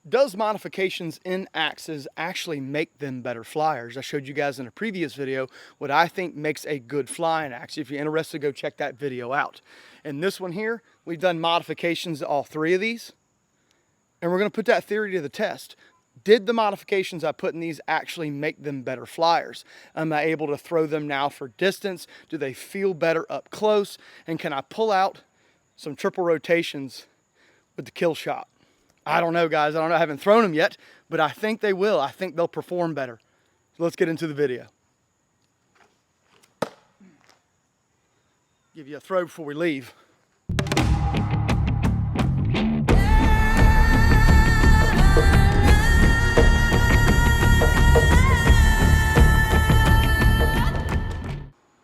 Does modifications in axes actually make them better flyers? I showed you guys in a previous video what I think makes a good flying axe. If you're interested, go check that video out. In this one here, we've done modifications to all three of these, and we're going to put that theory to the test. Did the modifications I put in these actually make them better flyers? Am I able to throw them now for distance? Do they feel better up close? And can I pull out some triple rotations with the Kill Shot? I don't know, guys. I don't know. I haven't thrown them yet, but I think they will. I think they'll perform better. So let's get into the video. Give you a throw before we leave.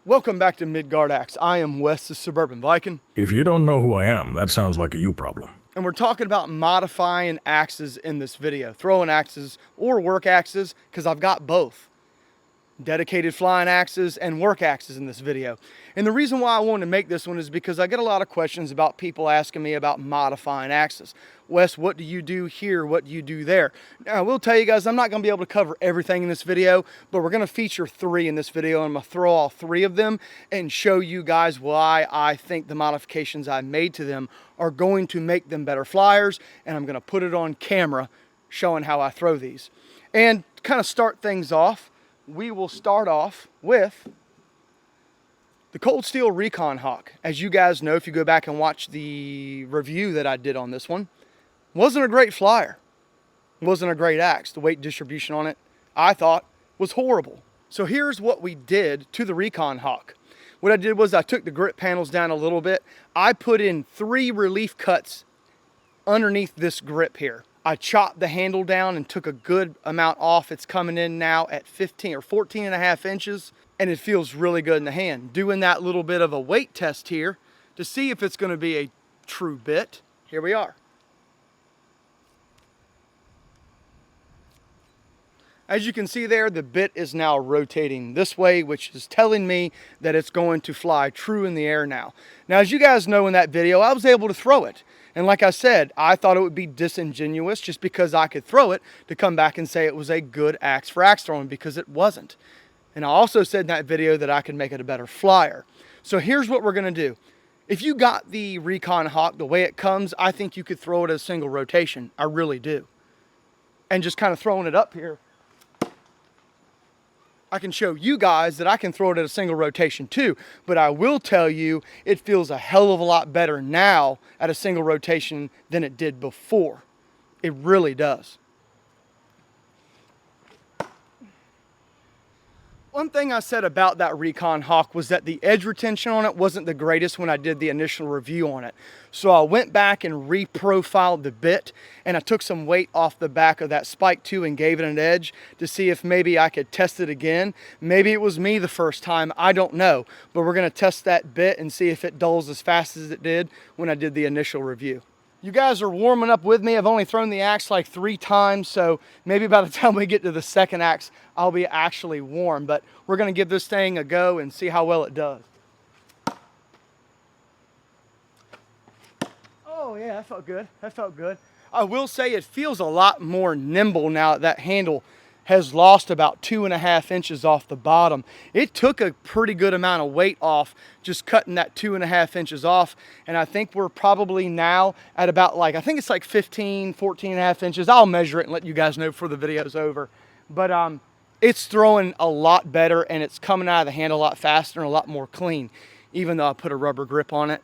Welcome back to Midgard Axe. I am Wes, the Suburban Viking. If you don't know who I am, that sounds like a you problem. And we're talking about modifying axes in this video. Throwing axes or work axes, because I've got both. Dedicated flying axes and work axes in this video. And the reason why I wanted to make this one is because I get a lot of questions about people asking me about modifying axes. Wes, what do you do here? What do you do there? Now, I will tell you guys, I'm not going to be able to cover everything in this video, but we're going to feature three in this video. And I'm going to throw all three of them and show you guys why I think the modifications I made to them are going to make them better flyers. And I'm going to put it on camera showing how I throw these. And to kind of start things off, we will start off with the Cold Steel Recon Hawk. As you guys know, if you go back and watch the review that I did on this one, wasn't a great flyer. Wasn't a great axe. The weight distribution on it, I thought, was horrible. So here's what we did to the Recon Hawk. What I did was I took the grip panels down a little bit. I put in 3 relief cuts underneath this grip here. I chopped the handle down and took a good amount off. It's coming in now at 15 or 14.5 inches, and it feels really good in the hand. Doing that little bit of a weight test here to see if it's going to be a true bit. Here we are. As you can see there, the bit is now rotating this way, which is telling me that it's going to fly true in the air now. Now, as you guys know in that video, I was able to throw it. And like I said, I thought it would be disingenuous just because I could throw it to come back and say it was a good axe for axe throwing, because it wasn't. And I also said in that video that I could make it a better flyer. So here's what we're going to do. If you got the Recon Hawk the way it comes, I think you could throw it as a single rotation. I really do. And just kind of throwing it up here, I can show you guys that I can throw it at a single rotation too, but I will tell you it feels a hell of a lot better now at a single rotation than it did before. It really does. One thing I said about that Recon Hawk was that the edge retention on it wasn't the greatest when I did the initial review on it. So I went back and reprofiled the bit, and I took some weight off the back of that spike too and gave it an edge to see if maybe I could test it again. Maybe it was me the first time, I don't know. But we're gonna test that bit and see if it dulls as fast as it did when I did the initial review. You guys are warming up with me. I've only thrown the axe like 3 times, so maybe by the time we get to the second axe, I'll be actually warm. But we're gonna give this thing a go and see how well it does. Oh yeah, that felt good. That felt good. I will say it feels a lot more nimble now that that handle has lost about 2.5 inches off the bottom. It took a pretty good amount of weight off just cutting that 2.5 inches off. And I think we're probably now at about I think it's like 15, 14.5 inches. I'll measure it and let you guys know before the video's over. But it's throwing a lot better, and it's coming out of the hand a lot faster and a lot more clean, even though I put a rubber grip on it.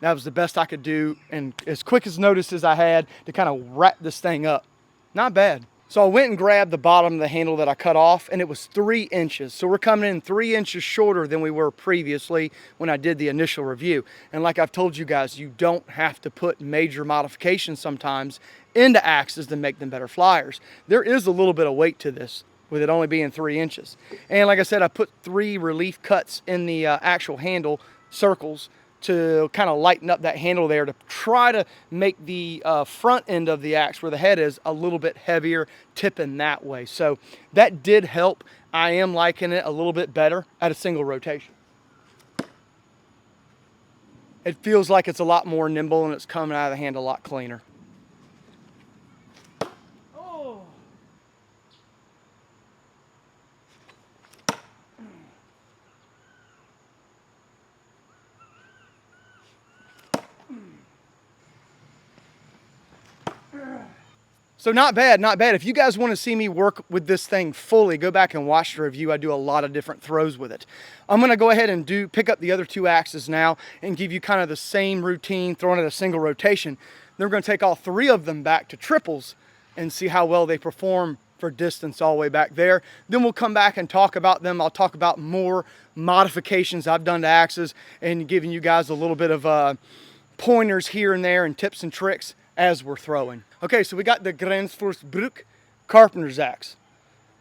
That was the best I could do, and as quick as notice as I had to kind of wrap this thing up. Not bad. So I went and grabbed the bottom of the handle that I cut off, and it was 3 inches. So we're coming in 3 inches shorter than we were previously when I did the initial review. And like I've told you guys, you don't have to put major modifications sometimes into axes to make them better flyers. There is a little bit of weight to this, with it only being 3 inches. And like I said, I put 3 relief cuts in the actual handle circles to kind of lighten up that handle there, to try to make the front end of the axe where the head is a little bit heavier, tipping that way. So that did help. I am liking it a little bit better at a single rotation. It feels like it's a lot more nimble, and it's coming out of the hand a lot cleaner. So not bad, not bad. If you guys want to see me work with this thing fully, go back and watch the review. I do a lot of different throws with it. I'm going to go ahead and pick up the other two axes now and give you kind of the same routine, throwing it a single rotation. Then we're going to take all three of them back to triples and see how well they perform for distance all the way back there. Then we'll come back and talk about them. I'll talk about more modifications I've done to axes and giving you guys a little bit of pointers here and there and tips and tricks as we're throwing. Okay, so we got the Gränsfors Bruk Carpenters Axe.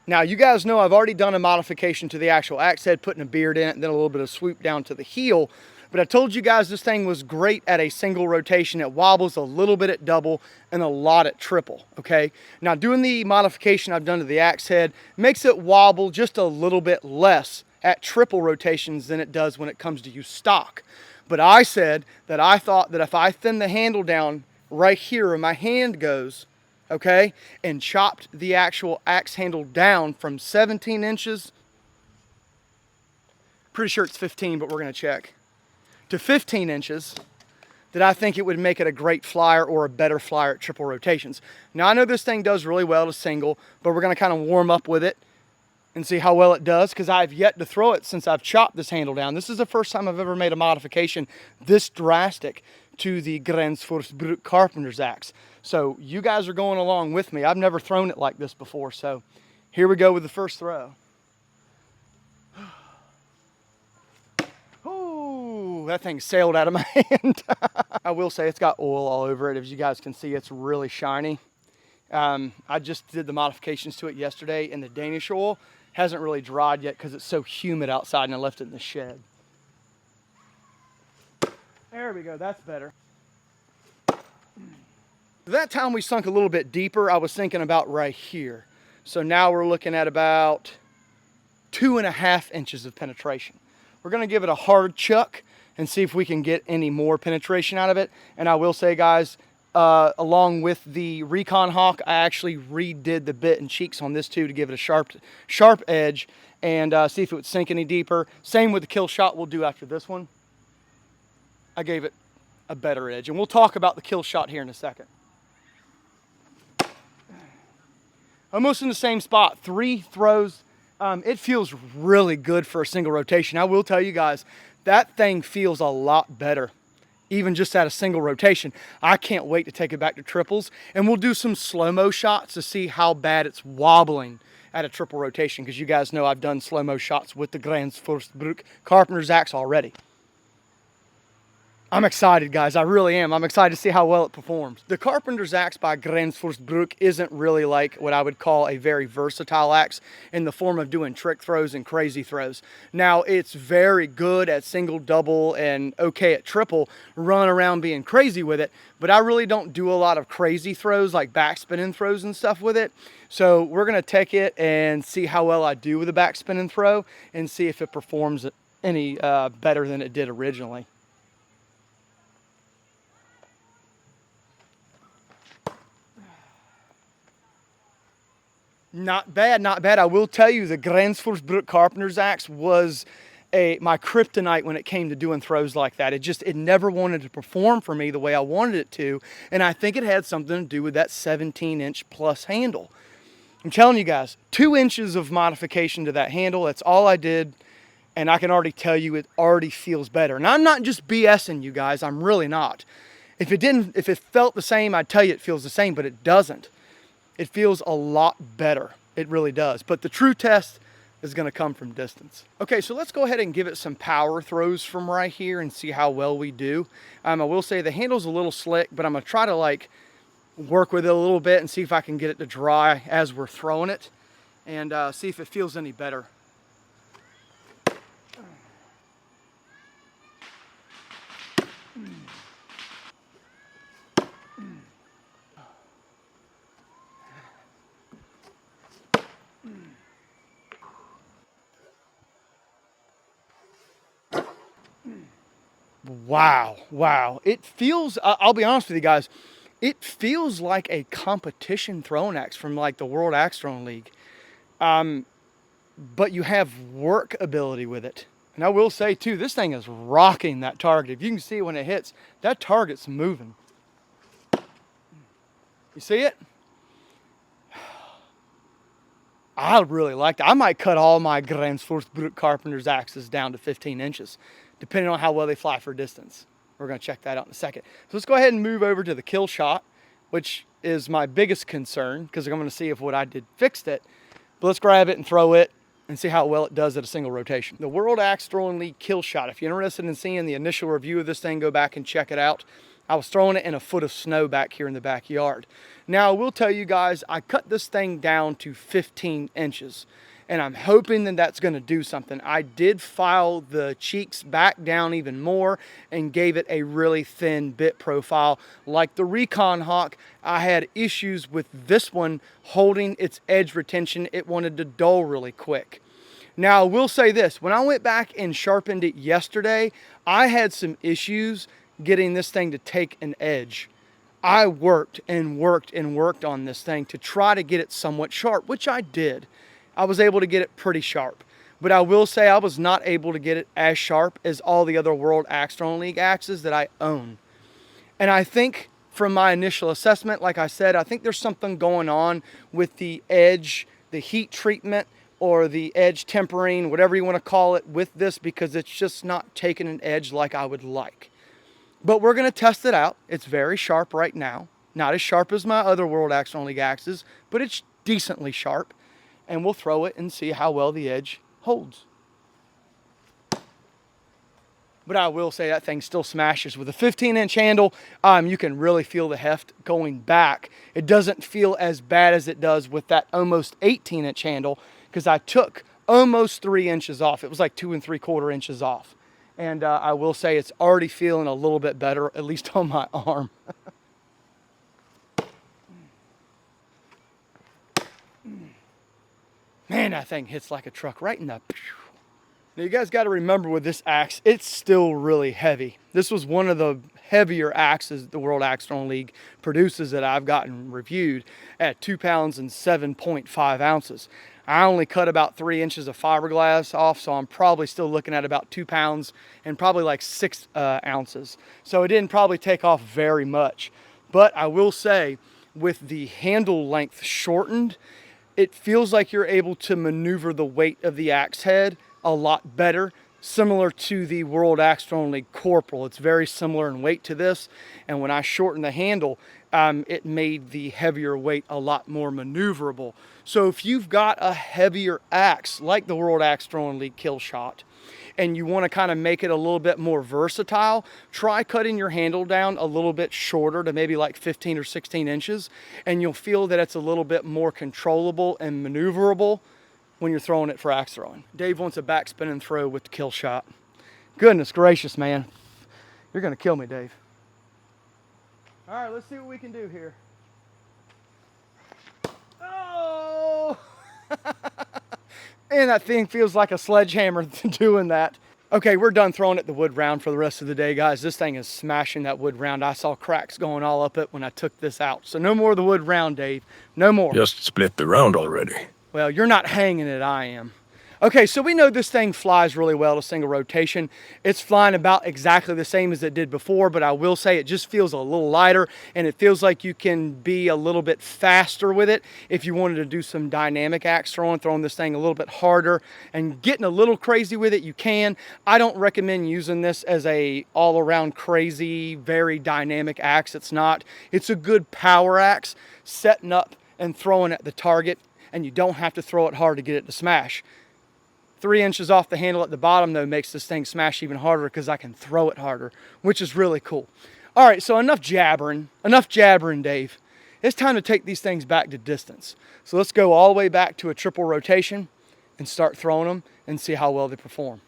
Now, you guys know I've already done a modification to the actual axe head, putting a beard in it, and then a little bit of swoop down to the heel. But I told you guys this thing was great at a single rotation. It wobbles a little bit at double and a lot at triple, okay? Now, doing the modification I've done to the axe head makes it wobble just a little bit less at triple rotations than it does when it comes to use stock. But I said that I thought that if I thin the handle down right here where my hand goes, okay, and chopped the actual axe handle down from 17 inches, pretty sure it's 15, but we're gonna check, to 15 inches, that I think it would make it a great flyer or a better flyer at triple rotations. Now I know this thing does really well to single, but we're gonna kind of warm up with it and see how well it does, because I've yet to throw it since I've chopped this handle down. This is the first time I've ever made a modification this drastic to the Gränsfors Bruk Carpenters Axe. So you guys are going along with me. I've never thrown it like this before, so here we go with the first throw. Ooh, that thing sailed out of my hand. I will say it's got oil all over it. As you guys can see, it's really shiny. I just did the modifications to it yesterday, and the Danish oil hasn't really dried yet because it's so humid outside and I left it in the shed. There we go, that's better. That time we sunk a little bit deeper, I was thinking about right here. So now we're looking at about 2.5 inches of penetration. We're gonna give it a hard chuck and see if we can get any more penetration out of it. And I will say, guys, along with the Recon Hawk, I actually redid the bit and cheeks on this too to give it a sharp edge and see if it would sink any deeper. Same with the Kill Shot we'll do after this one. I gave it a better edge, and we'll talk about the Kill Shot here in a second. Almost in the same spot, 3 throws. It feels really good for a single rotation. I will tell you guys, that thing feels a lot better, even just at a single rotation. I can't wait to take it back to triples, and we'll do some slow-mo shots to see how bad it's wobbling at a triple rotation, because you guys know I've done slow-mo shots with the Gränsfors Bruk Carpenters Axe already. I'm excited, guys. I really am. I'm excited to see how well it performs. The Carpenter's Axe by Gränsfors Bruk isn't really like what I would call a very versatile axe in the form of doing trick throws and crazy throws. Now, it's very good at single, double, and okay at triple, run around being crazy with it, but I really don't do a lot of crazy throws like backspinning throws and stuff with it. So we're going to take it and see how well I do with a backspinning throw and see if it performs any better than it did originally. Not bad, not bad. I will tell you, the Gränsfors Bruk Carpenters Axe was my kryptonite when it came to doing throws like that. It never wanted to perform for me the way I wanted it to, and I think it had something to do with that 17-inch plus handle. I'm telling you guys, 2 inches of modification to that handle, that's all I did, and I can already tell you it already feels better. And I'm not just BSing you guys, I'm really not. If it felt the same, I'd tell you it feels the same, but it doesn't. It feels a lot better. It really does. But the true test is going to come from distance. Okay, so let's go ahead and give it some power throws from right here and see how well we do. I will say the handle's a little slick, but I'm going to try to work with it a little bit and see if I can get it to dry as we're throwing it and see if it feels any better. Wow. It feels, I'll be honest with you guys, it feels like a competition throwing axe from the World Axe Throwing League. But you have work ability with it. And I will say too, this thing is rocking that target. If you can see when it hits, that target's moving. You see it? I really like that. I might cut all my Gränsfors Bruk Carpenters Axes down to 15 inches, depending on how well they fly for distance. We're going to check that out in a second. So let's go ahead and move over to the kill shot, which is my biggest concern because I'm going to see if what I did fixed it. But let's grab it and throw it and see how well it does at a single rotation. The World Axe Throwing League Kill Shot. If you're interested in seeing the initial review of this thing, go back and check it out. I was throwing it in a foot of snow back here in the backyard. Now, I will tell you guys, I cut this thing down to 15 inches, and I'm hoping that that's gonna do something. I did file the cheeks back down even more and gave it a really thin bit profile. Like the Recon Hawk, I had issues with this one holding its edge retention. It wanted to dull really quick. Now, I will say this, when I went back and sharpened it yesterday, I had some issues getting this thing to take an edge. I worked and worked and worked on this thing to try to get it somewhat sharp, which I did. I was able to get it pretty sharp. But I will say I was not able to get it as sharp as all the other World Axe Throwing League axes that I own. And I think from my initial assessment, like I said, I think there's something going on with the edge, the heat treatment, or the edge tempering, whatever you want to call it, with this, because it's just not taking an edge like I would like. But we're going to test it out. It's very sharp right now. Not as sharp as my other World Axe Throwing League axes, but it's decently sharp. And we'll throw it and see how well the edge holds. But I will say that thing still smashes. With a 15-inch handle, you can really feel the heft going back. It doesn't feel as bad as it does with that almost 18-inch handle, because I took almost 3 inches off. It was like 2 3/4 inches off. And I will say it's already feeling a little bit better, at least on my arm. Man, that thing hits like a truck right in the... Now you guys got to remember with this axe, it's still really heavy. This was one of the heavier axes the World Axe Throwing League produces that I've gotten reviewed at 2 pounds and 7.5 ounces. I only cut about 3 inches of fiberglass off, so I'm probably still looking at about 2 pounds and probably like 6 ounces. So it didn't probably take off very much. But I will say, with the handle length shortened, it feels like you're able to maneuver the weight of the axe head a lot better, similar to the World Axe Throwing League Corporal. It's very similar in weight to this, and when I shortened the handle, it made the heavier weight a lot more maneuverable. So if you've got a heavier axe, like the World Axe Throwing League Kill Shot, and you want to kind of make it a little bit more versatile, try cutting your handle down a little bit shorter to maybe like 15 or 16 inches, and you'll feel that it's a little bit more controllable and maneuverable when you're throwing it for axe throwing. Dave wants a back spin and throw with the Kill Shot. Goodness gracious, man. You're gonna kill me, Dave. All right, let's see what we can do here. Oh! And that thing feels like a sledgehammer doing that. Okay, we're done throwing at the wood round for the rest of the day, guys. This thing is smashing that wood round. I saw cracks going all up it when I took this out. So no more of the wood round, Dave. No more. Just split the round already. Well, you're not hanging it, I am. Okay, so we know this thing flies really well to single rotation. It's flying about exactly the same as it did before, but I will say it just feels a little lighter, and it feels like you can be a little bit faster with it if you wanted to do some dynamic axe throwing this thing a little bit harder and getting a little crazy with it, you can. I don't recommend using this as a all-around crazy, very dynamic axe. It's not. It's a good power axe, setting up and throwing at the target, and you don't have to throw it hard to get it to smash. 3 inches off the handle at the bottom, though, makes this thing smash even harder because I can throw it harder, which is really cool. All right, so enough jabbering, Dave. It's time to take these things back to distance. So let's go all the way back to a triple rotation and start throwing them and see how well they perform.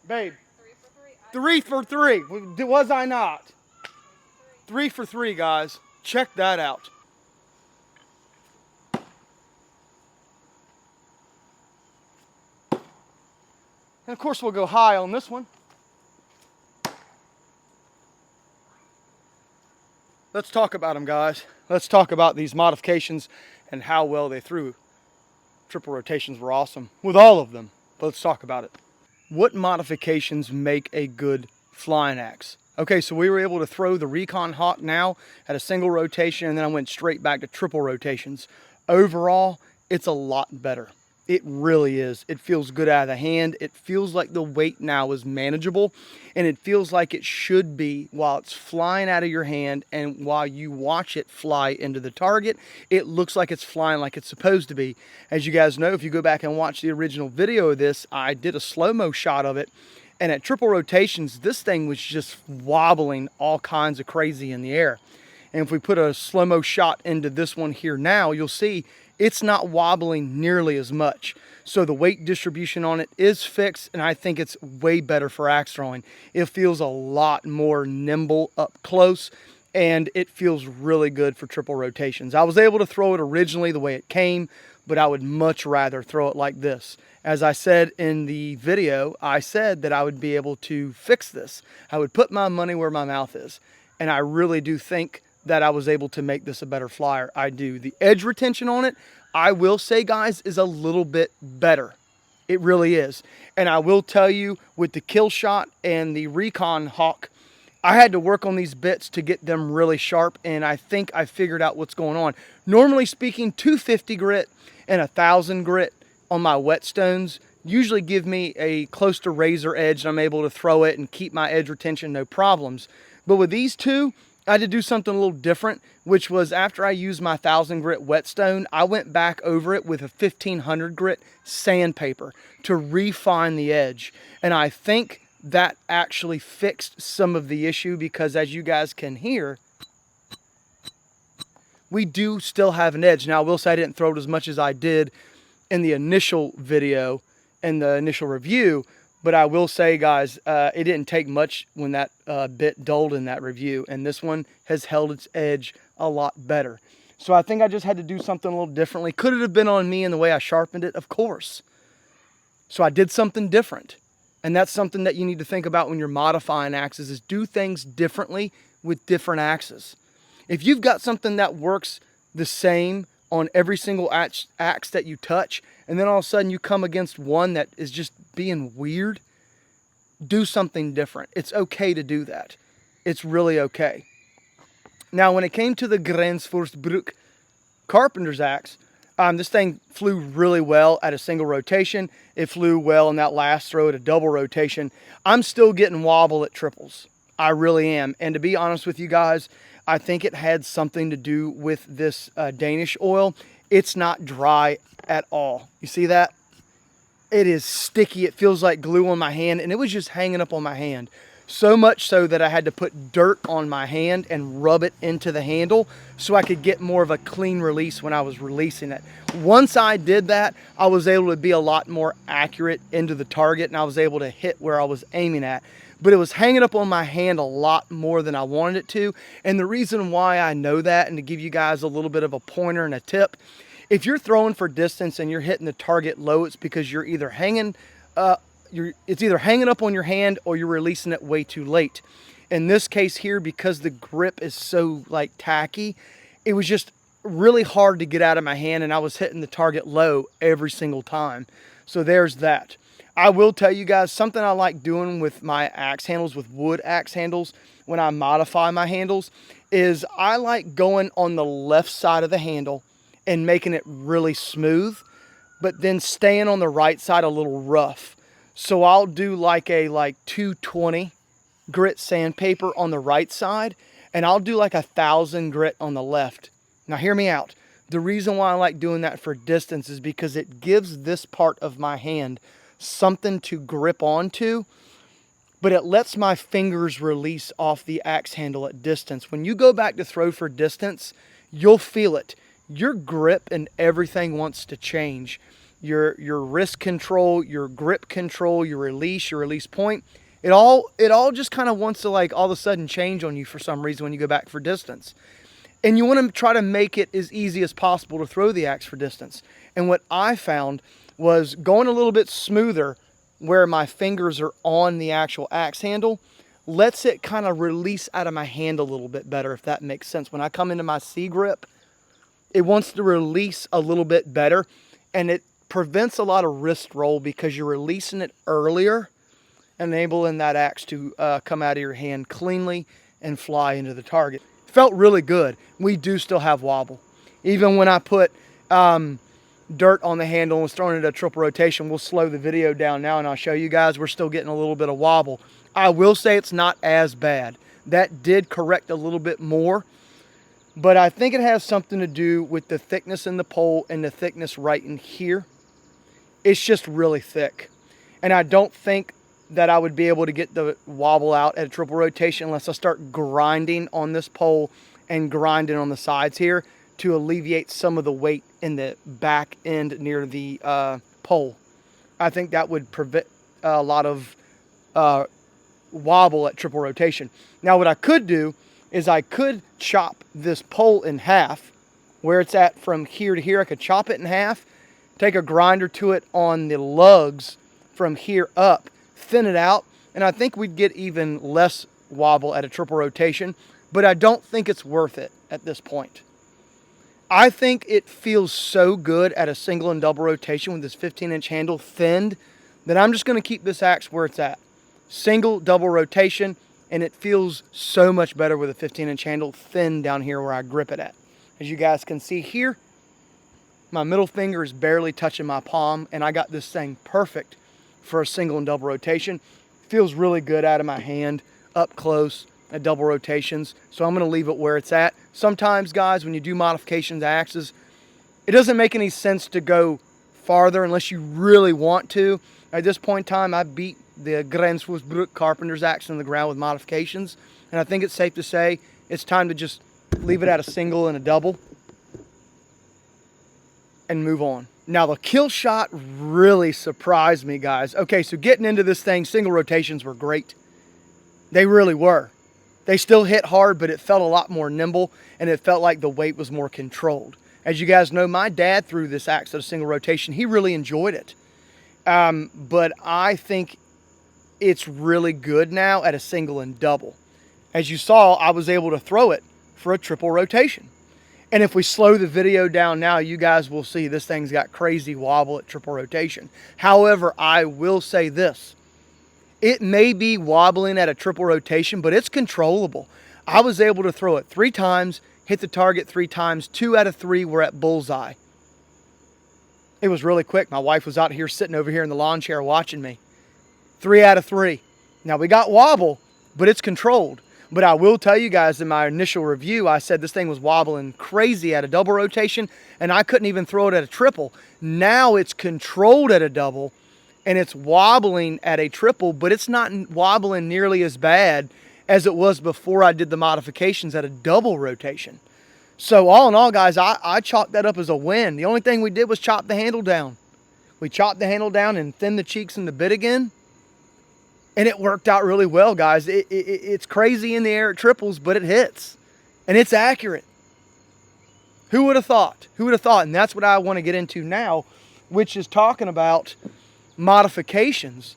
Babe. 3 for 3. Was I not? 3 for 3, guys. Check that out. And of course, we'll go high on this one. Let's talk about them, guys. Let's talk about these modifications and how well they threw. Triple rotations were awesome with all of them. But let's talk about it. What modifications make a good flying axe? Okay, so we were able to throw the Recon Hawk now at a single rotation, and then I went straight back to triple rotations. Overall, it's a lot better. It really is. It feels good out of the hand. It feels like the weight now is manageable, and it feels like it should be while it's flying out of your hand, and while you watch it fly into the target, it looks like it's flying like it's supposed to be. As you guys know, if you go back and watch the original video of this, I did a slow-mo shot of it, and at triple rotations, this thing was just wobbling all kinds of crazy in the air. And if we put a slow-mo shot into this one here now, you'll see it's not wobbling nearly as much. So the weight distribution on it is fixed, and I think it's way better for axe throwing. It feels a lot more nimble up close, and it feels really good for triple rotations. I was able to throw it originally the way it came, but I would much rather throw it like this. As I said in the video, I said that I would be able to fix this. I would put my money where my mouth is, and I really do think that I was able to make this a better flyer. I do. The edge retention on it, I will say, guys, is a little bit better. It really is. And I will tell you, with the Kill Shot and the Recon Hawk, I had to work on these bits to get them really sharp, and I think I figured out what's going on. Normally speaking, 250 grit and 1,000 grit on my whetstones usually give me a close to razor edge, and I'm able to throw it and keep my edge retention no problems. But with these two, I had to do something a little different, which was after I used my 1,000 grit whetstone, I went back over it with a 1,500 grit sandpaper to refine the edge. And I think that actually fixed some of the issue, because as you guys can hear, we do still have an edge. Now, I will say I didn't throw it as much as I did in the initial video and the initial review, but I will say, guys, it didn't take much when that bit dulled in that review, and this one has held its edge a lot better. So I think I just had to do something a little differently. Could it have been on me in the way I sharpened it? Of course. So I did something different, and that's something that you need to think about when you're modifying axes, is do things differently with different axes. If you've got something that works the same on every single axe that you touch, and then all of a sudden you come against one that is just being weird, do something different. It's okay to do that. It's really okay. Now, when it came to the Gränsfors Bruk Carpenters Axe, this thing flew really well at a single rotation. It flew well in that last throw at a double rotation. I'm still getting wobble at triples. I really am. And to be honest with you guys, I think it had something to do with this Danish oil. It's not dry at all. You see that? It is sticky. It feels like glue on my hand, and it was just hanging up on my hand. So much so that I had to put dirt on my hand and rub it into the handle so I could get more of a clean release when I was releasing it. Once I did that, I was able to be a lot more accurate into the target, and I was able to hit where I was aiming at. But it was hanging up on my hand a lot more than I wanted it to. And the reason why I know that, and to give you guys a little bit of a pointer and a tip, if you're throwing for distance and you're hitting the target low, it's because you're either it's either hanging up on your hand or you're releasing it way too late. In this case here, because the grip is so like tacky, it was just really hard to get out of my hand, and I was hitting the target low every single time. So there's that. I will tell you guys something I like doing with my axe handles, with wood axe handles, when I modify my handles, is I like going on the left side of the handle and making it really smooth, but then staying on the right side a little rough. So I'll do like a 220 grit sandpaper on the right side, and I'll do like 1,000 grit on the left. Now hear me out. The reason why I like doing that for distance is because it gives this part of my hand something to grip onto, but it lets my fingers release off the axe handle at distance. When you go back to throw for distance, you'll feel it. Your grip and everything wants to change. your wrist control, your grip control, your release point. It all just kind of wants to like all of a sudden change on you for some reason when you go back for distance. And you want to try to make it as easy as possible to throw the axe for distance. And what I found was going a little bit smoother where my fingers are on the actual axe handle lets it kind of release out of my hand a little bit better, if that makes sense. When I come into my C grip, it wants to release a little bit better, and it prevents a lot of wrist roll because you're releasing it earlier, enabling that axe to come out of your hand cleanly and fly into the target. Felt really good. We do still have wobble. Even when I put dirt on the handle and was throwing it at a triple rotation, we'll slow the video down now and I'll show you guys, we're still getting a little bit of wobble. I will say it's not as bad. That did correct a little bit more, but I think it has something to do with the thickness in the pole and the thickness right in here. It's just really thick. And I don't think that I would be able to get the wobble out at a triple rotation unless I start grinding on this pole and grinding on the sides here to alleviate some of the weight in the back end near the pole. I think that would prevent a lot of wobble at triple rotation. Now what I could do is I could chop this pole in half, where it's at from here to here. I could chop it in half, take a grinder to it on the lugs from here up, thin it out, and I think we'd get even less wobble at a triple rotation, but I don't think it's worth it at this point. I think it feels so good at a single and double rotation with this 15-inch handle thinned that I'm just going to keep this axe where it's at. Single, double rotation, and it feels so much better with a 15-inch handle thin down here where I grip it at. As you guys can see here, my middle finger is barely touching my palm, and I got this thing perfect for a single and double rotation. Feels really good out of my hand, up close, at double rotations. So I'm going to leave it where it's at. Sometimes, guys, when you do modifications to axes, it doesn't make any sense to go farther unless you really want to. At this point in time, I beat the Gränsfors Bruk Carpenters Axe in the ground with modifications, and I think it's safe to say it's time to just leave it at a single and a double and move on. Now the kill shot really surprised me, guys. Okay, so getting into this thing, single rotations were great. They really were. They still hit hard, but it felt a lot more nimble, and it felt like the weight was more controlled. As you guys know, my dad threw this axe at a single rotation. He really enjoyed it. But I think it's really good now at a single and double. As you saw, I was able to throw it for a triple rotation. And if we slow the video down now, you guys will see this thing's got crazy wobble at triple rotation. However, I will say this. It may be wobbling at a triple rotation, but it's controllable. I was able to throw it 3 times, hit the target 3 times. 2 out of 3 were at bullseye. It was really quick. My wife was out here sitting over here in the lawn chair watching me. 3 out of 3. Now we got wobble, but it's controlled. But I will tell you guys, in my initial review, I said this thing was wobbling crazy at a double rotation, and I couldn't even throw it at a triple. Now it's controlled at a double, and it's wobbling at a triple, but it's not wobbling nearly as bad as it was before I did the modifications at a double rotation. So all in all, guys, I chalked that up as a win. The only thing we did was chop the handle down. We chopped the handle down and thinned the cheeks and the bit again. And it worked out really well, guys. It's crazy in the air at triples, but it hits. And it's accurate. Who would have thought? Who would have thought? And that's what I want to get into now, which is talking about modifications.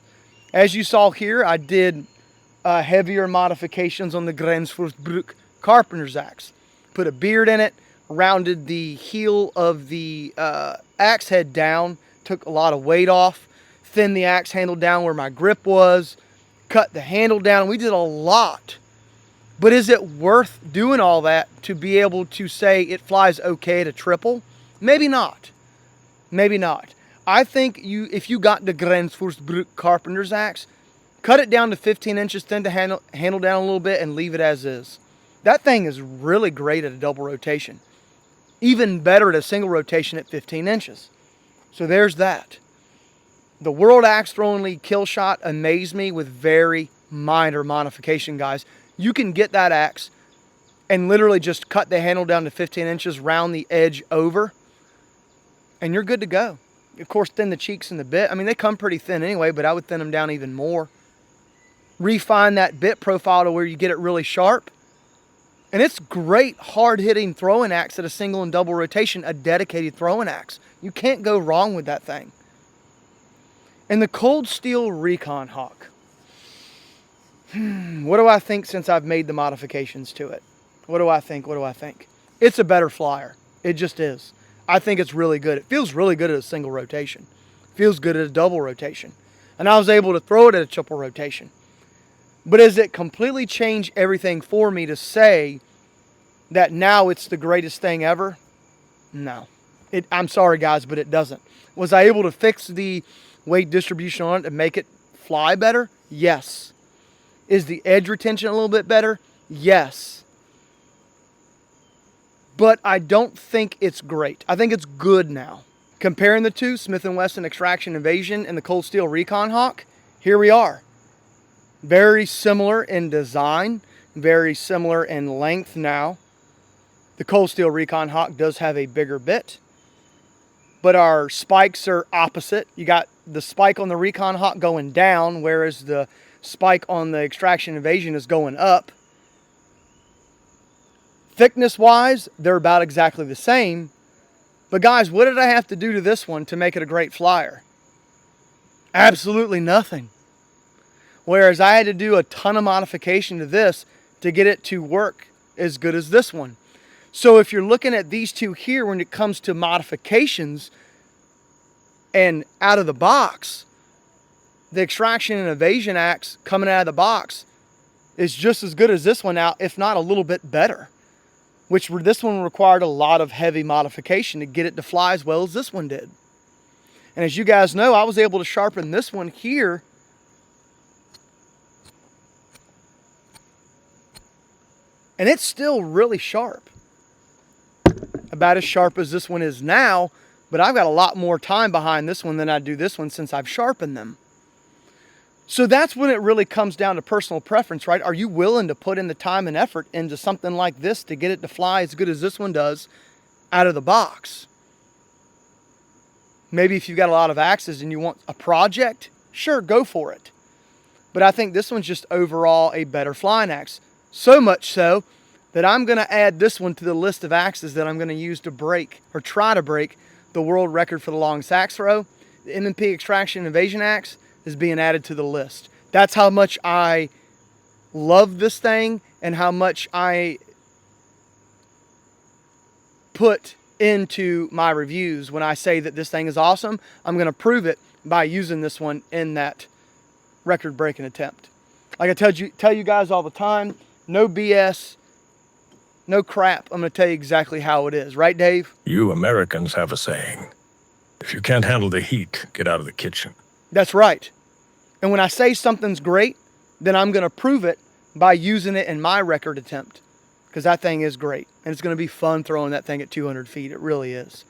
As you saw here, I did heavier modifications on the Gränsfors Bruk Carpenters Axe. Put a beard in it, rounded the heel of the axe head down, took a lot of weight off, thinned the axe handle down where my grip was, cut the handle down. We did a lot. But is it worth doing all that to be able to say it flies okay at a triple? Maybe not. Maybe not. I think if you got the Gränsfors Bruk Carpenters Axe, cut it down to 15 inches, thin the handle down a little bit, and leave it as is. That thing is really great at a double rotation. Even better at a single rotation at 15 inches. So there's that. The World Axe Throwing League Kill Shot amazed me with very minor modification, guys. You can get that axe and literally just cut the handle down to 15 inches, round the edge over, and you're good to go. Of course, thin the cheeks and the bit. I mean, they come pretty thin anyway, but I would thin them down even more. Refine that bit profile to where you get it really sharp. And it's great hard-hitting throwing axe at a single and double rotation, a dedicated throwing axe. You can't go wrong with that thing. And the cold steel Recon Hawk. What do I think since I've made the modifications to it? What do I think? What do I think? It's a better flyer. It just is. I think it's really good. It feels really good at a single rotation. It feels good at a double rotation. And I was able to throw it at a triple rotation. But does it completely change everything for me to say that now it's the greatest thing ever? No. I'm sorry, guys, but it doesn't. Was I able to fix the weight distribution on it to make it fly better? Yes. Is the edge retention a little bit better? Yes. But I don't think it's great. I think it's good now. Comparing the two, Smith & Wesson Extraction Invasion and the Cold Steel Recon Hawk, here we are. Very similar in design, very similar in length now. The Cold Steel Recon Hawk does have a bigger bit, but our spikes are opposite. You got the spike on the Recon Hawk going down, whereas the spike on the Extraction Invasion is going up. Thickness-wise, they're about exactly the same. But guys, what did I have to do to this one to make it a great flyer? Absolutely nothing. Whereas I had to do a ton of modification to this to get it to work as good as this one. So if you're looking at these two here when it comes to modifications and out of the box, the Extraction and Invasion axe coming out of the box is just as good as this one out, if not a little bit better. Which this one required a lot of heavy modification to get it to fly as well as this one did. And as you guys know, I was able to sharpen this one here and it's still really sharp. About as sharp as this one is now, but I've got a lot more time behind this one than I do this one since I've sharpened them. So that's when it really comes down to personal preference, right? Are you willing to put in the time and effort into something like this to get it to fly as good as this one does out of the box? Maybe if you've got a lot of axes and you want a project, sure, go for it. But I think this one's just overall a better flying axe. So much so that I'm going to add this one to the list of axes that I'm going to use to break or try to break the world record for the longest axe throw. The M&P Extraction Invasion axe is being added to the list. That's how much I love this thing and how much I put into my reviews. When I say that this thing is awesome, I'm going to prove it by using this one in that record-breaking attempt. Like I tell you guys all the time, no BS, no crap. I'm going to tell you exactly how it is. Right, Dave? You Americans have a saying. If you can't handle the heat, get out of the kitchen. That's right. And when I say something's great, then I'm going to prove it by using it in my record attempt. Because that thing is great. And it's going to be fun throwing that thing at 200 feet. It really is.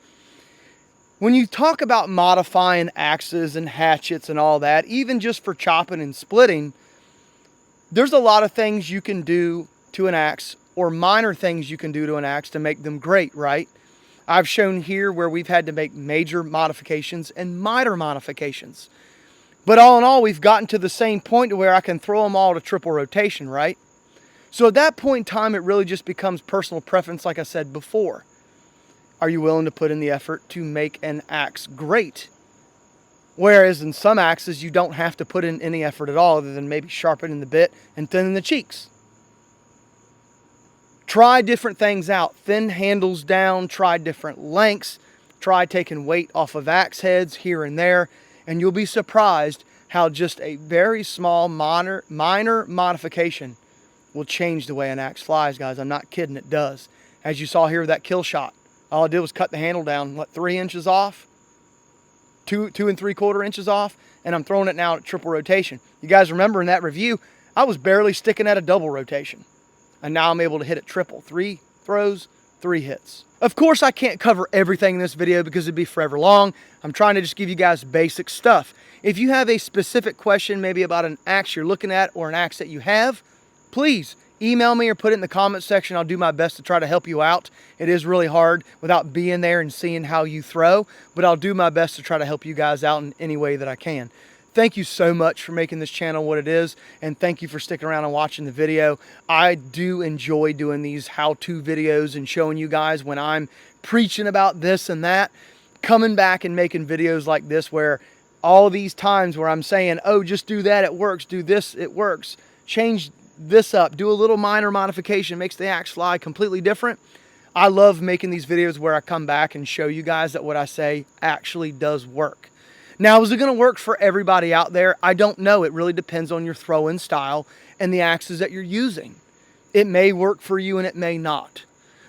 When you talk about modifying axes and hatchets and all that, even just for chopping and splitting, there's a lot of things you can do to an axe, or minor things you can do to an axe to make them great, right? I've shown here where we've had to make major modifications and minor modifications. But all in all, we've gotten to the same point to where I can throw them all to triple rotation, right? So at that point in time, it really just becomes personal preference, like I said before. Are you willing to put in the effort to make an axe great? Whereas in some axes, you don't have to put in any effort at all other than maybe sharpening the bit and thinning the cheeks. Try different things out. Thin handles down, try different lengths, try taking weight off of axe heads here and there, and you'll be surprised how just a very small minor modification will change the way an axe flies, guys. I'm not kidding, it does. As you saw here with that kill shot, all I did was cut the handle down, what, 3 inches off? 2 3/4 inches off, and I'm throwing it now at triple rotation. You guys remember in that review, I was barely sticking at a double rotation. And now I'm able to hit it triple. 3 throws, 3 hits. Of course, I can't cover everything in this video because it'd be forever long. I'm trying to just give you guys basic stuff. If you have a specific question, maybe about an axe you're looking at or an axe that you have, please email me or put it in the comment section. I'll do my best to try to help you out. It is really hard without being there and seeing how you throw, but I'll do my best to try to help you guys out in any way that I can. Thank you so much for making this channel what it is, and thank you for sticking around and watching the video. I do enjoy doing these how-to videos and showing you guys when I'm preaching about this and that, coming back and making videos like this where all these times where I'm saying, oh, just do that, it works, do this, it works, change this up, do a little minor modification, makes the axe fly completely different. I love making these videos where I come back and show you guys that what I say actually does work. Now, is it going to work for everybody out there? I don't know. It really depends on your throwing style and the axes that you're using. It may work for you and it may not.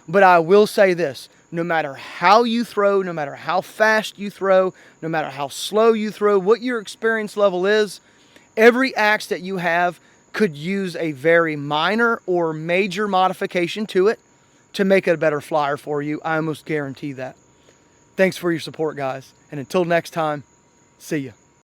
But I will say this, no matter how you throw, no matter how fast you throw, no matter how slow you throw, what your experience level is, every axe that you have could use a very minor or major modification to it to make it a better flyer for you. I almost guarantee that. Thanks for your support, guys. And until next time, see ya.